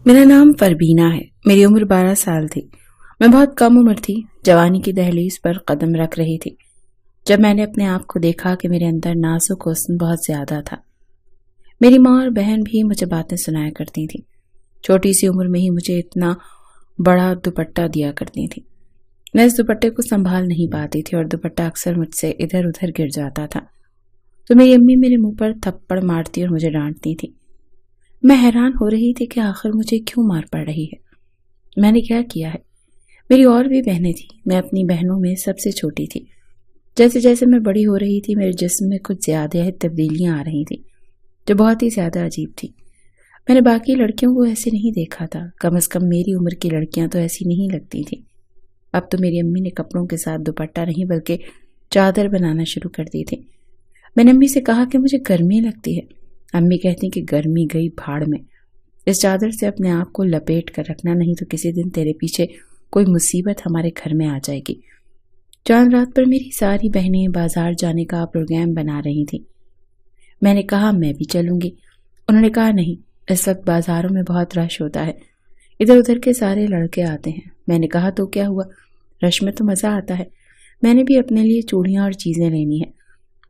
میرا نام پروینہ ہے۔ میری عمر 12 سال تھی۔ میں بہت کم عمر تھی، جوانی کی دہلیز پر قدم رکھ رہی تھی جب میں نے اپنے آپ کو دیکھا کہ میرے اندر نازک حسن بہت زیادہ تھا۔ میری ماں اور بہن بھی مجھے باتیں سنایا کرتی تھیں۔ چھوٹی سی عمر میں ہی مجھے اتنا بڑا دوپٹہ دیا کرتی تھی۔ میں اس دوپٹے کو سنبھال نہیں پاتی تھی اور دوپٹہ اکثر مجھ سے ادھر ادھر گر جاتا تھا تو میری امی میرے منہ پر تھپڑ مارتی اور مجھے ڈانٹتی تھی۔ میں حیران ہو رہی تھی کہ آخر مجھے کیوں مار پڑ رہی ہے، میں نے کیا کیا ہے۔ میری اور بھی بہنیں تھیں، میں اپنی بہنوں میں سب سے چھوٹی تھی۔ جیسے جیسے میں بڑی ہو رہی تھی میرے جسم میں کچھ زیادہ تبدیلیاں آ رہی تھیں جو بہت ہی زیادہ عجیب تھی۔ میں نے باقی لڑکیوں کو ایسے نہیں دیکھا تھا، کم از کم میری عمر کی لڑکیاں تو ایسی نہیں لگتی تھیں۔ اب تو میری امی نے کپڑوں کے ساتھ دوپٹہ نہیں بلکہ چادر بنانا شروع کر دی تھی۔ میں نے امی سے کہا کہ مجھے گرمی لگتی ہے۔ امی کہتی کہ گرمی گئی بھاڑ میں، اس چادر سے اپنے آپ کو لپیٹ کر رکھنا، نہیں تو کسی دن تیرے پیچھے کوئی مصیبت ہمارے گھر میں آ جائے گی۔ چاند رات پر میری ساری بہنیں بازار جانے کا پروگرام بنا رہی تھیں۔ میں نے کہا میں بھی چلوں گی۔ انہوں نے کہا نہیں، اس وقت بازاروں میں بہت رش ہوتا ہے، ادھر ادھر کے سارے لڑکے آتے ہیں۔ میں نے کہا تو کیا ہوا، رش میں تو مزہ آتا ہے، میں نے بھی اپنے لیے چوڑیاں اور چیزیں لینی ہیں۔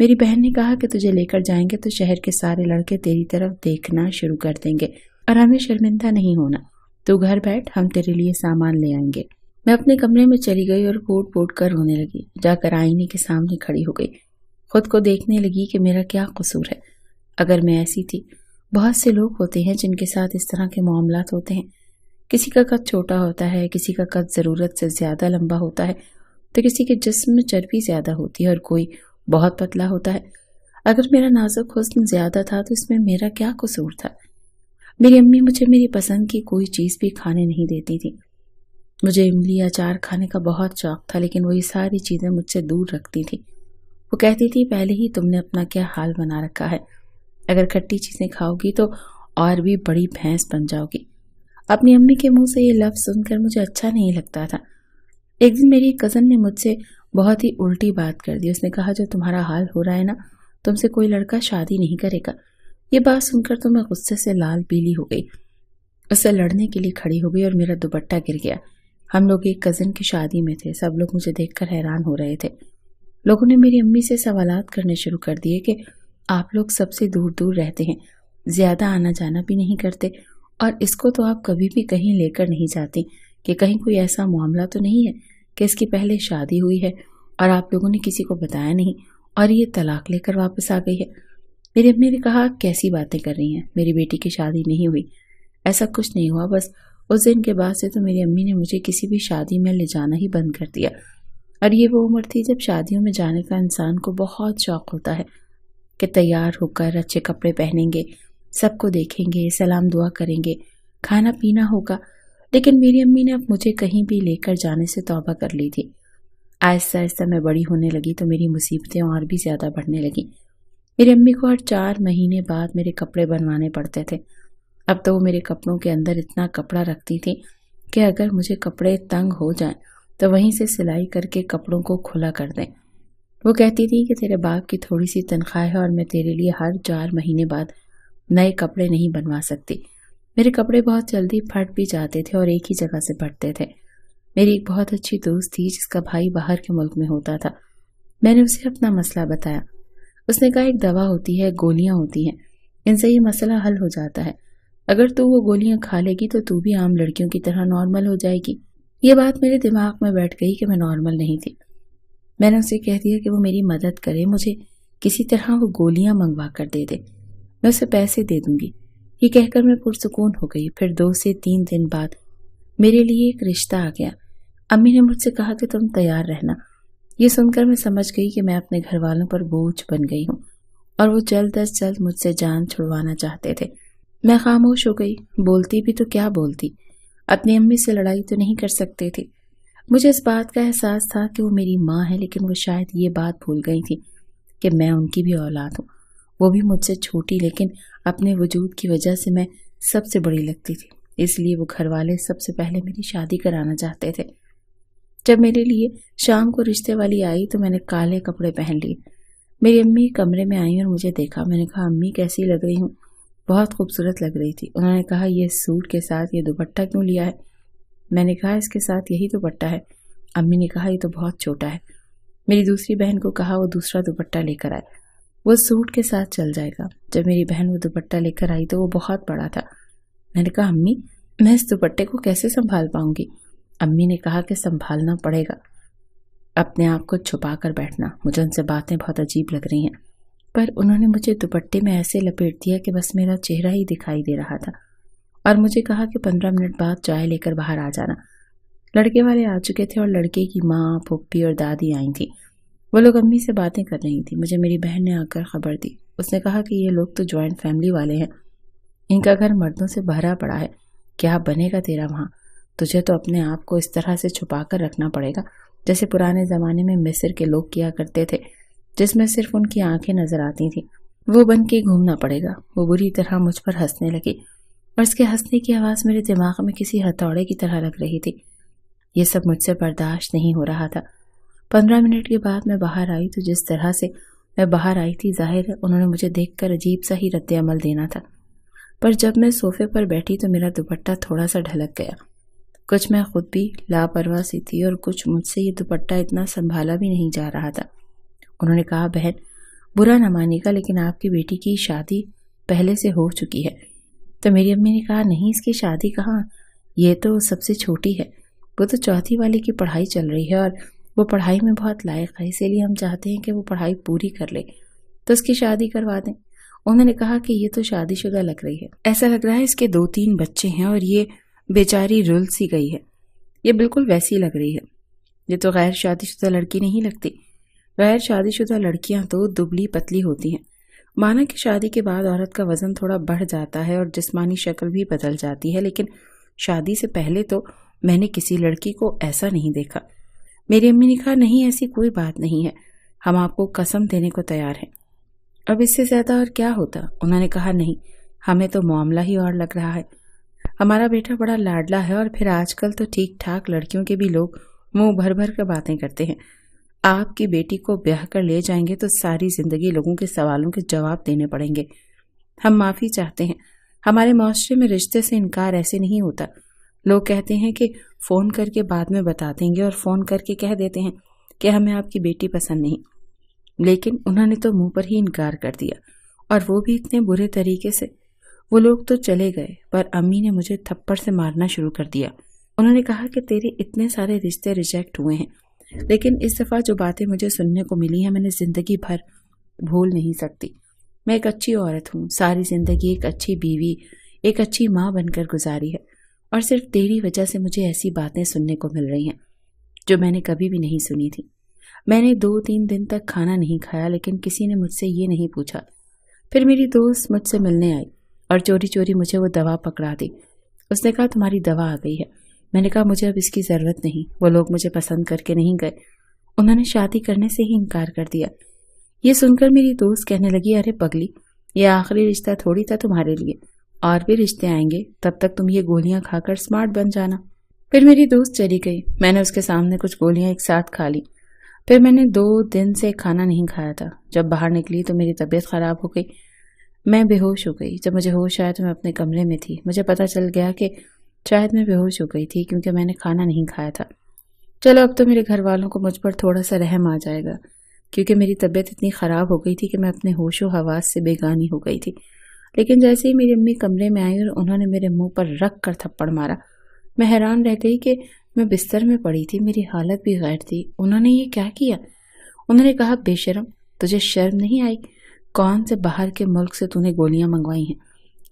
میری بہن نے کہا کہ تجھے لے کر جائیں گے تو شہر کے سارے لڑکے تیری طرف دیکھنا شروع کر دیں گے اور ہمیں شرمندہ نہیں ہونا، تو گھر بیٹھ، ہم تیرے لیے سامان لے آئیں گے۔ میں اپنے کمرے میں چلی گئی اور پھوٹ پھوٹ کر رونے لگی۔ جا کر آئینے کے سامنے کھڑی ہو گئی، خود کو دیکھنے لگی کہ میرا کیا قصور ہے۔ اگر میں ایسی تھی، بہت سے لوگ ہوتے ہیں جن کے ساتھ اس طرح کے معاملات ہوتے ہیں۔ کسی کا قد چھوٹا ہوتا ہے، کسی کا قد ضرورت سے زیادہ لمبا ہوتا ہے، تو کسی کے جسم میں چربی زیادہ ہوتی ہے اور کوئی بہت پتلا ہوتا ہے۔ اگر میرا نازک حسن زیادہ تھا تو اس میں میرا کیا قصور تھا؟ میری امی مجھے میری پسند کی کوئی چیز بھی کھانے نہیں دیتی تھی۔ مجھے املی اچار کھانے کا بہت شوق تھا، لیکن وہ یہ ساری چیزیں مجھ سے دور رکھتی تھی۔ وہ کہتی تھی پہلے ہی تم نے اپنا کیا حال بنا رکھا ہے، اگر کھٹی چیزیں کھاؤ گی تو اور بھی بڑی بھینس بن جاؤ گی۔ اپنی امی کے منہ سے یہ لفظ سن کر مجھے اچھا نہیں لگتا تھا۔ ایک دن میری کزن نے مجھ سے بہت ہی الٹی بات کر دی۔ اس نے کہا جو تمہارا حال ہو رہا ہے نا، تم سے کوئی لڑکا شادی نہیں کرے گا۔ یہ بات سن کر تو میں غصے سے لال پیلی ہو گئی، اس سے لڑنے کے لیے کھڑی ہو گئی اور میرا دوپٹہ گر گیا۔ ہم لوگ ایک کزن کی شادی میں تھے، سب لوگ مجھے دیکھ کر حیران ہو رہے تھے۔ لوگوں نے میری امی سے سوالات کرنے شروع کر دیے کہ آپ لوگ سب سے دور دور رہتے ہیں، زیادہ آنا جانا بھی نہیں کرتے، اور اس کو تو آپ کبھی بھی کہیں لے کر نہیں جاتی کہ کہیں کوئی ایسا معاملہ تو نہیں ہے کہ اس کی پہلے شادی ہوئی ہے اور آپ لوگوں نے کسی کو بتایا نہیں اور یہ طلاق لے کر واپس آ گئی ہے۔ میری امی نے کہا کیسی باتیں کر رہی ہیں، میری بیٹی کی شادی نہیں ہوئی، ایسا کچھ نہیں ہوا۔ بس اس دن کے بعد سے تو میری امی نے مجھے کسی بھی شادی میں لے جانا ہی بند کر دیا، اور یہ وہ عمر تھی جب شادیوں میں جانے کا انسان کو بہت شوق ہوتا ہے کہ تیار ہو کر اچھے کپڑے پہنیں گے، سب کو دیکھیں گے، سلام دعا کریں گے، کھانا پینا ہوگا۔ لیکن میری امی نے اب مجھے کہیں بھی لے کر جانے سے توبہ کر لی تھی۔ آہستہ آہستہ میں بڑی ہونے لگی تو میری مصیبتیں اور بھی زیادہ بڑھنے لگیں۔ میری امی کو ہر 4 مہینے بعد میرے کپڑے بنوانے پڑتے تھے۔ اب تو وہ میرے کپڑوں کے اندر اتنا کپڑا رکھتی تھی کہ اگر مجھے کپڑے تنگ ہو جائیں تو وہیں سے سلائی کر کے کپڑوں کو کھلا کر دیں۔ وہ کہتی تھی کہ تیرے باپ کی تھوڑی سی تنخواہ ہے اور میں تیرے لیے ہر 4 مہینے بعد نئے کپڑے نہیں بنوا سکتی۔ میرے کپڑے بہت جلدی پھٹ بھی جاتے تھے اور ایک ہی جگہ سے پھٹتے تھے۔ میری ایک بہت اچھی دوست تھی جس کا بھائی باہر کے ملک میں ہوتا تھا۔ میں نے اسے اپنا مسئلہ بتایا۔ اس نے کہا ایک دوا ہوتی ہے، گولیاں ہوتی ہیں، ان سے یہ مسئلہ حل ہو جاتا ہے، اگر تو وہ گولیاں کھا لے گی تو بھی عام لڑکیوں کی طرح نارمل ہو جائے گی۔ یہ بات میرے دماغ میں بیٹھ گئی کہ میں نارمل نہیں تھی۔ میں نے اسے کہہ دیا کہ وہ میری مدد کرے، مجھے کسی طرح وہ گولیاں منگوا کر دے دے، میں اسے پیسے دے دوں گی۔ یہ کہہ کر میں پرسکون ہو گئی۔ پھر 2 سے 3 دن بعد میرے لیے ایک رشتہ آ گیا۔ امی نے مجھ سے کہا کہ تم تیار رہنا۔ یہ سن کر میں سمجھ گئی کہ میں اپنے گھر والوں پر بوجھ بن گئی ہوں اور وہ جلد از جلد مجھ سے جان چھڑوانا چاہتے تھے۔ میں خاموش ہو گئی، بولتی بھی تو کیا بولتی، اپنی امی سے لڑائی تو نہیں کر سکتے تھی۔ مجھے اس بات کا احساس تھا کہ وہ میری ماں ہے، لیکن وہ شاید یہ بات بھول گئی تھی کہ میں ان کی بھی اولاد ہوں۔ وہ بھی مجھ سے چھوٹی، لیکن اپنے وجود کی وجہ سے میں سب سے بڑی لگتی تھی، اس لیے وہ گھر والے سب سے پہلے میری شادی کرانا چاہتے تھے۔ جب میرے لیے شام کو رشتے والی آئی تو میں نے کالے کپڑے پہن لیے۔ میری امی کمرے میں آئیں اور مجھے دیکھا۔ میں نے کہا امی کیسی لگ رہی ہوں؟ بہت خوبصورت لگ رہی تھی۔ انہوں نے کہا یہ سوٹ کے ساتھ یہ دوپٹہ کیوں لیا ہے؟ میں نے کہا اس کے ساتھ یہی دوپٹہ ہے۔ امی نے کہا یہ تو بہت چھوٹا ہے۔ میری دوسری بہن کو کہا وہ دوسرا دوپٹہ لے کر آئے، وہ سوٹ کے ساتھ چل جائے گا۔ جب میری بہن وہ دوپٹہ لے کر آئی تو وہ بہت بڑا تھا۔ میں نے کہا امی میں اس دوپٹے کو کیسے سنبھال پاؤں گی؟ امی نے کہا کہ سنبھالنا پڑے گا، اپنے آپ کو چھپا کر بیٹھنا۔ مجھے ان سے باتیں بہت عجیب لگ رہی ہیں، پر انہوں نے مجھے دوپٹے میں ایسے لپیٹ دیا کہ بس میرا چہرہ ہی دکھائی دے رہا تھا، اور مجھے کہا کہ 15 منٹ بعد چائے لے کر باہر آ جانا۔ لڑکے والے آ چکے تھے اور لڑکے کی ماں، پھپھی اور دادی آئی تھیں۔ وہ لوگ امی سے باتیں کر رہی تھیں۔ مجھے میری بہن نے آ کر خبر دی۔ اس نے کہا کہ یہ لوگ تو جوائنٹ فیملی والے ہیں، ان کا گھر مردوں سے بھرا پڑا ہے، کیا بنے گا تیرا وہاں؟ تجھے تو اپنے آپ کو اس طرح سے چھپا کر رکھنا پڑے گا جیسے پرانے زمانے میں مصر کے لوگ کیا کرتے تھے، جس میں صرف ان کی آنکھیں نظر آتی تھیں۔ وہ بن کے گھومنا پڑے گا۔ وہ بری طرح مجھ پر ہنسنے لگی، اور اس کے ہنسنے کی آواز میرے دماغ میں کسی ہتھوڑے کی طرح لگ رہی تھی۔ یہ سب مجھ سے برداشت نہیں ہو رہا تھا۔ 15 منٹ کے بعد میں باہر آئی تو جس طرح سے میں باہر آئی تھی، ظاہر ہے انہوں نے مجھے دیکھ کر عجیب سا ہی رد عمل دینا تھا۔ پر جب میں صوفے پر بیٹھی تو میرا دوپٹہ تھوڑا سا ڈھلک گیا۔ کچھ میں خود بھی لاپرواہ سی تھی اور کچھ مجھ سے یہ دوپٹہ اتنا سنبھالا بھی نہیں جا رہا تھا۔ انہوں نے کہا بہن برا نہ مانے گا، لیکن آپ کی بیٹی کی شادی پہلے سے ہو چکی ہے۔ تو میری امی نے کہا نہیں، اس کی شادی کہاں، یہ تو سب سے چھوٹی ہے، وہ تو چوتھی والی کی پڑھائی چل رہی ہے اور وہ پڑھائی میں بہت لائق ہے، اسی لیے ہم چاہتے ہیں کہ وہ پڑھائی پوری کر لے تو اس کی شادی کروا دیں۔ انہوں نے کہا کہ یہ تو شادی شدہ لگ رہی ہے، ایسا لگ رہا ہے اس کے 2-3 بچے ہیں اور یہ بیچاری رل سی گئی ہے، یہ بالکل ویسی لگ رہی ہے۔ یہ تو غیر شادی شدہ لڑکی نہیں لگتی۔ غیر شادی شدہ لڑکیاں تو دبلی پتلی ہوتی ہیں، مانا کہ شادی کے بعد عورت کا وزن تھوڑا بڑھ جاتا ہے اور جسمانی شکل بھی بدل جاتی ہے، لیکن شادی سے پہلے تو میں نے کسی لڑکی کو ایسا نہیں دیکھا۔ میری امی نے کہا نہیں، ایسی کوئی بات نہیں ہے، ہم آپ کو قسم دینے کو تیار ہیں۔ اب اس سے زیادہ اور کیا ہوتا؟ انہوں نے کہا نہیں، ہمیں تو معاملہ ہی اور لگ رہا ہے، ہمارا بیٹا بڑا لاڈلا ہے، اور پھر آج کل تو ٹھیک ٹھاک لڑکیوں کے بھی لوگ منہ بھر بھر کر باتیں کرتے ہیں۔ آپ کی بیٹی کو بیاہ کر لے جائیں گے تو ساری زندگی لوگوں کے سوالوں کے جواب دینے پڑیں گے۔ ہم معافی چاہتے ہیں، ہمارے معاشرے میں رشتے سے انکار ایسے نہیں ہوتا۔ لوگ کہتے ہیں کہ فون کر کے بعد میں بتا دیں گے، اور فون کر کے کہہ دیتے ہیں کہ ہمیں آپ کی بیٹی پسند نہیں، لیکن انہوں نے تو منہ پر ہی انکار کر دیا، اور وہ بھی اتنے برے طریقے سے۔ وہ لوگ تو چلے گئے، پر امی نے مجھے تھپڑ سے مارنا شروع کر دیا۔ انہوں نے کہا کہ تیرے اتنے سارے رشتے ریجیکٹ ہوئے ہیں، لیکن اس دفعہ جو باتیں مجھے سننے کو ملی ہیں میں نے زندگی بھر بھول نہیں سکتی۔ میں ایک اچھی عورت ہوں، ساری زندگی ایک اچھی بیوی، ایک اچھی ماں بن کر گزاری ہے، اور صرف تیری وجہ سے مجھے ایسی باتیں سننے کو مل رہی ہیں جو میں نے کبھی بھی نہیں سنی تھی۔ میں نے 2-3 دن تک کھانا نہیں کھایا، لیکن کسی نے مجھ سے یہ نہیں پوچھا۔ پھر میری دوست مجھ سے ملنے آئی اور چوری چوری مجھے وہ دوا پکڑا دی۔ اس نے کہا تمہاری دوا آ گئی ہے۔ میں نے کہا مجھے اب اس کی ضرورت نہیں، وہ لوگ مجھے پسند کر کے نہیں گئے، انہوں نے شادی کرنے سے ہی انکار کر دیا۔ یہ سن کر میری دوست کہنے لگی ارے پگلی، یہ آخری رشتہ تھوڑی تھا تمہارے لیے، اور بھی رشتے آئیں گے، تب تک تم یہ گولیاں کھا کر سمارٹ بن جانا۔ پھر میری دوست چلی گئی، میں نے اس کے سامنے کچھ گولیاں ایک ساتھ کھا لی۔ پھر میں نے 2 دن سے کھانا نہیں کھایا تھا۔ جب باہر نکلی تو میری طبیعت خراب ہو گئی، میں بے ہوش ہو گئی۔ جب مجھے ہوش آیا تو میں اپنے کمرے میں تھی۔ مجھے پتہ چل گیا کہ شاید میں بے ہوش ہو گئی تھی کیونکہ میں نے کھانا نہیں کھایا تھا۔ چلو اب تو میرے گھر والوں کو مجھ پر تھوڑا سا رحم آ جائے گا، کیونکہ میری طبیعت اتنی خراب ہو گئی تھی کہ میں اپنے ہوش و حواس سے بیگانی ہو گئی تھی۔ لیکن جیسے ہی میری امی کمرے میں آئی اور انہوں نے میرے منہ پر رکھ کر تھپڑ مارا، میں حیران رہ گئی کہ میں بستر میں پڑی تھی، میری حالت بھی غیر تھی۔ انہوں نے یہ کیا کیا؟ انہوں نے کہا بے شرم، تجھے شرم نہیں آئی؟ کون سے باہر کے ملک سے تو نے گولیاں منگوائی ہیں؟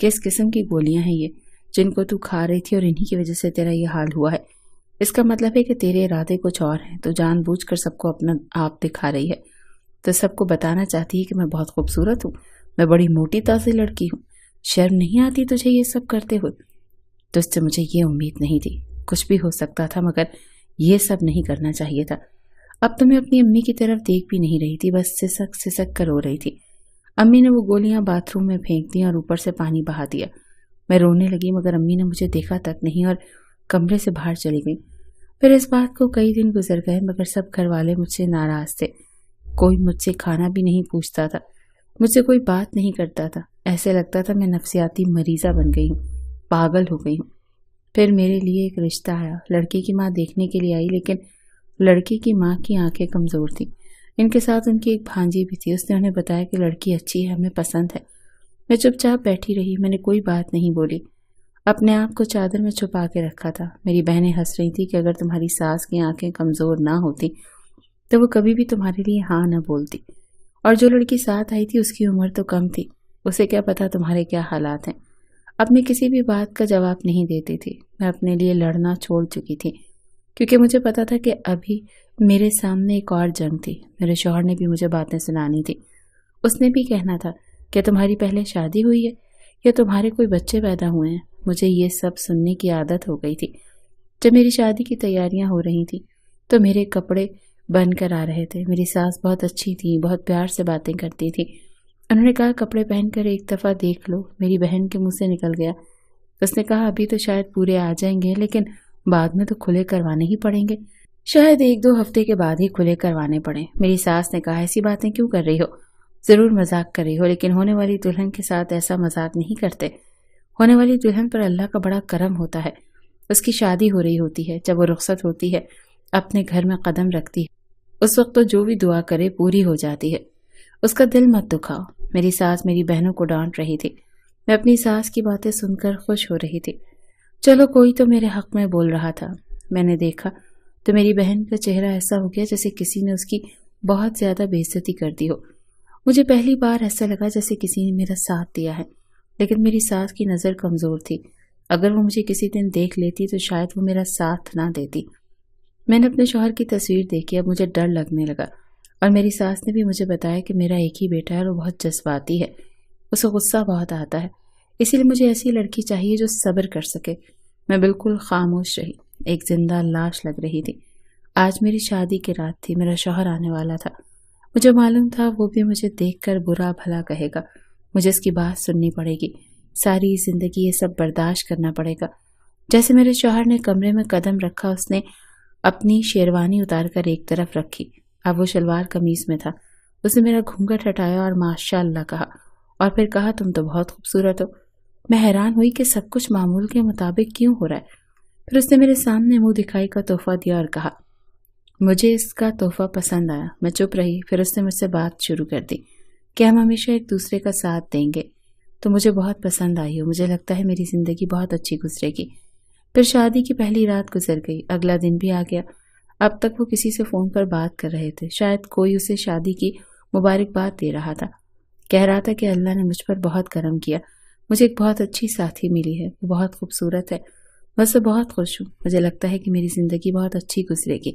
کس قسم کی گولیاں ہیں یہ جن کو تو کھا رہی تھی اور انہی کی وجہ سے تیرا یہ حال ہوا ہے؟ اس کا مطلب ہے کہ تیرے ارادے کچھ اور ہیں، تو جان بوجھ کر سب کو اپنا آپ دکھا رہی ہے، تو سب کو بتانا چاہتی ہے کہ میں بہت خوبصورت ہوں، میں بڑی موٹی تازی لڑکی ہوں۔ شرم نہیں آتی تجھے یہ سب کرتے ہوئے؟ تجھ سے مجھے یہ امید نہیں تھی، کچھ بھی ہو سکتا تھا مگر یہ سب نہیں کرنا چاہیے تھا۔ اب تو میں اپنی امی کی طرف دیکھ بھی نہیں رہی تھی، بس سسک سسک کر رو رہی تھی۔ امی نے وہ گولیاں باتھ روم میں پھینک دیں اور اوپر سے پانی بہا دیا۔ میں رونے لگی مگر امی نے مجھے دیکھا تک نہیں اور کمرے سے باہر چلی گئی۔ پھر اس بات کو کئی دن گزر گئے مگر سب گھر والے مجھ سے ناراض تھے۔ کوئی مجھ سے کھانا بھی نہیں پوچھتا تھا، مجھ سے کوئی بات نہیں کرتا تھا۔ ایسے لگتا تھا میں نفسیاتی مریضہ بن گئی ہوں، پاگل ہو گئی ہوں۔ پھر میرے لیے ایک رشتہ آیا، لڑکی کی ماں دیکھنے کے لیے آئی، لیکن لڑکی کی ماں کی آنکھیں کمزور تھیں۔ ان کے ساتھ ان کی ایک بھانجی بھی تھی، اس نے انہیں بتایا کہ لڑکی اچھی ہے، ہمیں پسند ہے۔ میں چپ چاپ بیٹھی رہی، میں نے کوئی بات نہیں بولی، اپنے آپ کو چادر میں چھپا کے رکھا تھا۔ میری بہنیں ہنس رہی تھی کہ اگر تمہاری ساس کی آنکھیں کمزور نہ ہوتی تو وہ کبھی بھی تمہارے لیے ہاں نہ بولتی، اور جو لڑکی ساتھ آئی تھی اس کی عمر تو کم تھی، اسے کیا پتا تمہارے کیا حالات ہیں۔ اب میں کسی بھی بات کا جواب نہیں دیتی تھی، میں اپنے لیے لڑنا چھوڑ چکی تھی، کیونکہ مجھے پتا تھا کہ ابھی میرے سامنے ایک اور جنگ تھی۔ میرے شوہر نے بھی مجھے باتیں سنانی تھی، اس نے بھی کہنا تھا کہ تمہاری پہلے شادی ہوئی ہے یا تمہارے کوئی بچے پیدا ہوئے ہیں۔ مجھے یہ سب سننے کی عادت ہو گئی تھی۔ جب میری شادی کی تیاریاں ہو رہی تھیں تو میرے کپڑے بن کر آ رہے تھے۔ میری ساس بہت اچھی تھی، بہت پیار سے باتیں کرتی تھی۔ انہوں نے کہا کپڑے پہن کر ایک دفعہ دیکھ لو۔ میری بہن کے منہ سے نکل گیا، اس نے کہا ابھی تو شاید پورے آ جائیں گے، لیکن بعد میں تو کھلے کروانے ہی پڑیں گے، شاید 1-2 ہفتے کے بعد ہی کھلے کروانے پڑیں۔ میری ساس نے کہا ایسی باتیں کیوں کر رہی ہو، ضرور مذاق کر رہی ہو، لیکن ہونے والی دلہن کے ساتھ ایسا مذاق نہیں کرتے۔ ہونے والی دلہن پر اللہ کا بڑا کرم ہوتا ہے، اس کی شادی ہو رہی ہوتی ہے، جب وہ رخصت ہوتی ہے، اپنے گھر میں قدم رکھتی ہے، اس وقت تو جو بھی دعا کرے پوری ہو جاتی ہے، اس کا دل مت دکھاؤ۔ میری ساس میری بہنوں کو ڈانٹ رہی تھی، میں اپنی ساس کی باتیں سن کر خوش ہو رہی تھی۔ چلو کوئی تو میرے حق میں بول رہا تھا۔ میں نے دیکھا تو میری بہن کا چہرہ ایسا ہو گیا جیسے کسی نے اس کی بہت زیادہ بے عزتی کر دی ہو۔ مجھے پہلی بار ایسا لگا جیسے کسی نے میرا ساتھ دیا ہے، لیکن میری ساس کی نظر کمزور تھی، اگر وہ مجھے کسی دن دیکھ لیتی تو شاید وہ میرا ساتھ نہ دیتی۔ میں نے اپنے شوہر کی تصویر دیکھی، اب مجھے ڈر لگنے لگا، اور میری ساس نے بھی مجھے بتایا کہ میرا ایک ہی بیٹا ہے اور وہ بہت جذباتی ہے، اسے غصہ بہت آتا ہے، اسی لیے مجھے ایسی لڑکی چاہیے جو صبر کر سکے۔ میں بالکل خاموش رہی، ایک زندہ لاش لگ رہی تھی۔ آج میری شادی کی رات تھی، میرا شوہر آنے والا تھا، مجھے معلوم تھا وہ بھی مجھے دیکھ کر برا بھلا کہے گا، مجھے اس کی بات سننی پڑے گی، ساری زندگی یہ سب برداشت کرنا پڑے گا۔ جیسے میرے شوہر نے کمرے میں قدم رکھا، اس نے اپنی شیروانی اتار کر ایک طرف رکھی، اب وہ شلوار قمیص میں تھا۔ اس نے میرا گھونگھٹ ہٹایا اور ماشاء اللہ کہا، اور پھر کہا تم تو بہت خوبصورت ہو۔ میں حیران ہوئی کہ سب کچھ معمول کے مطابق کیوں ہو رہا ہے۔ پھر اس نے میرے سامنے منہ دکھائی کا تحفہ دیا اور کہا مجھے اس کا تحفہ پسند آیا۔ میں چپ رہی، پھر اس نے مجھ سے بات شروع کر دی کہ ہم ہمیشہ ایک دوسرے کا ساتھ دیں گے، تو مجھے بہت پسند آئی ہو، مجھے لگتا ہے میری زندگی بہت اچھی گزرے گی۔ پھر شادی کی پہلی رات گزر گئی، اگلا دن بھی آ گیا۔ اب تک وہ کسی سے فون پر بات کر رہے تھے، شاید کوئی اسے شادی کی مبارکباد دے رہا تھا، کہہ رہا تھا کہ اللہ نے مجھ پر بہت کرم کیا، مجھے ایک بہت اچھی ساتھی ملی ہے، وہ بہت خوبصورت ہے، میں اس سے بہت خوش ہوں، مجھے لگتا ہے کہ میری زندگی بہت اچھی گزرے گی۔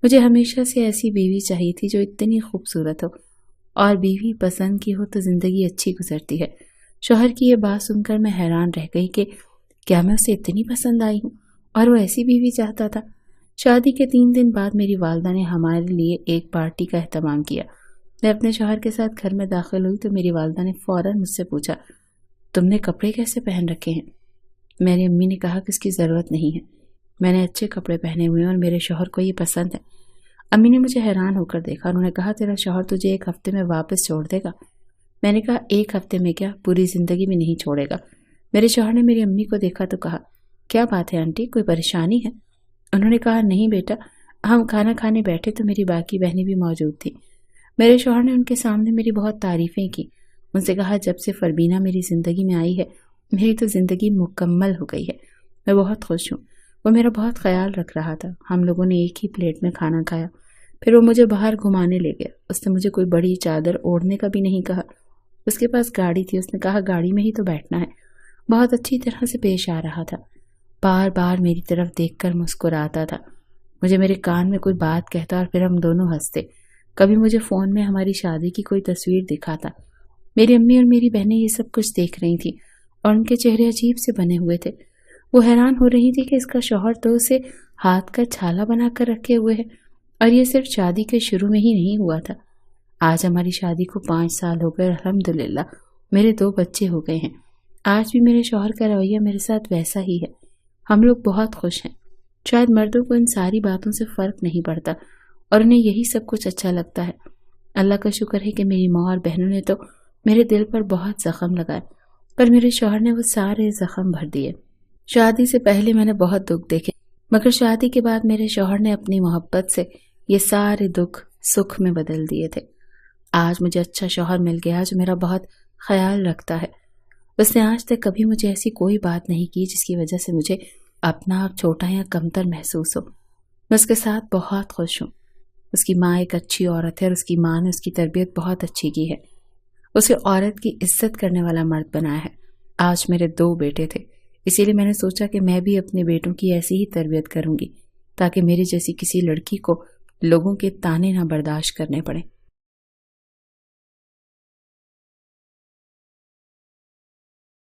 مجھے ہمیشہ سے ایسی بیوی چاہیے تھی جو اتنی خوبصورت ہو، اور بیوی پسند کی ہو تو زندگی اچھی گزرتی ہے۔ شوہر کی یہ بات سن کر میں حیران رہ گئی کہ کیا میں اسے اتنی پسند آئی ہوں اور وہ ایسی بیوی چاہتا تھا۔ شادی کے 3 دن بعد میری والدہ نے ہمارے لیے ایک پارٹی کا اہتمام کیا۔ میں اپنے شوہر کے ساتھ گھر میں داخل ہوئی تو میری والدہ نے فوراً مجھ سے پوچھا تم نے کپڑے کیسے پہن رکھے ہیں؟ میری امی نے کہا کہ اس کی ضرورت نہیں ہے، میں نے اچھے کپڑے پہنے ہوئے ہیں اور میرے شوہر کو یہ پسند ہے۔ امی نے مجھے حیران ہو کر دیکھا، انہوں نے کہا تیرا شوہر تجھے 1 ہفتے میں واپس چھوڑ دے گا؟ میں نے کہا 1 ہفتے میں کیا، پوری زندگی میں نہیں چھوڑے گا۔ میرے شوہر نے میری امی کو دیکھا تو کہا کیا بات ہے آنٹی، کوئی پریشانی ہے؟ انہوں نے کہا نہیں بیٹا، ہم کھانا کھانے بیٹھے تو میری باقی بہنیں بھی موجود تھیں۔ میرے شوہر نے ان کے سامنے میری بہت تعریفیں کی، ان سے کہا جب سے فربینہ میری زندگی میں آئی ہے میری تو زندگی مکمل ہو گئی ہے، میں بہت خوش ہوں۔ وہ میرا بہت خیال رکھ رہا تھا، ہم لوگوں نے ایک ہی پلیٹ میں کھانا کھایا، پھر وہ مجھے باہر گھمانے لے گیا۔ اس نے مجھے کوئی بڑی چادر اوڑھنے کا بھی نہیں کہا، اس کے پاس گاڑی تھی، اس نے کہا گاڑی میں ہی تو بیٹھنا ہے، بہت اچھی طرح سے پیش آ رہا تھا، بار بار میری طرف دیکھ کر مسکراتا تھا، مجھے میرے کان میں کوئی بات کہتا اور پھر ہم دونوں ہنستے۔ کبھی مجھے فون میں ہماری شادی کی کوئی تصویر دکھاتا۔ میری امی اور میری بہنیں یہ سب کچھ دیکھ رہی تھیں اور ان کے چہرے عجیب سے بنے ہوئے تھے، وہ حیران ہو رہی تھی کہ اس کا شوہر تو اسے ہاتھ کا چھالا بنا کر رکھے ہوئے ہے، اور یہ صرف شادی کے شروع میں ہی نہیں ہوا تھا، آج ہماری شادی کو 5 سال ہو گئے، الحمدللہ میرے 2 بچے ہو گئے ہیں، آج بھی میرے شوہر کا رویہ میرے ساتھ ویسا ہی ہے، ہم لوگ بہت خوش ہیں۔ شاید مردوں کو ان ساری باتوں سے فرق نہیں پڑتا اور انہیں یہی سب کچھ اچھا لگتا ہے۔ اللہ کا شکر ہے کہ میری ماں اور بہنوں نے تو میرے دل پر بہت زخم لگائے، پر میرے شوہر نے وہ سارے زخم بھر دیے۔ شادی سے پہلے میں نے بہت دکھ دیکھے، مگر شادی کے بعد میرے شوہر نے اپنی محبت سے یہ سارے دکھ سکھ میں بدل دیے تھے۔ آج مجھے اچھا شوہر مل گیا جو میرا بہت خیال رکھتا ہے۔ اس نے آج تک کبھی مجھے ایسی کوئی بات نہیں کی جس کی وجہ سے مجھے اپنا آپ چھوٹا یا کمتر محسوس ہو۔ میں اس کے ساتھ بہت خوش ہوں۔ اس کی ماں ایک اچھی عورت ہے اور اس کی ماں نے اس کی تربیت بہت اچھی کی ہے۔ اسے عورت کی عزت کرنے والا مرد بنایا ہے۔ آج میرے 2 بیٹے تھے، اسی لیے میں نے سوچا کہ میں بھی اپنے بیٹوں کی ایسی ہی تربیت کروں گی تاکہ میری جیسی کسی لڑکی کو لوگوں کے تانے نہ برداشت کرنے پڑیں۔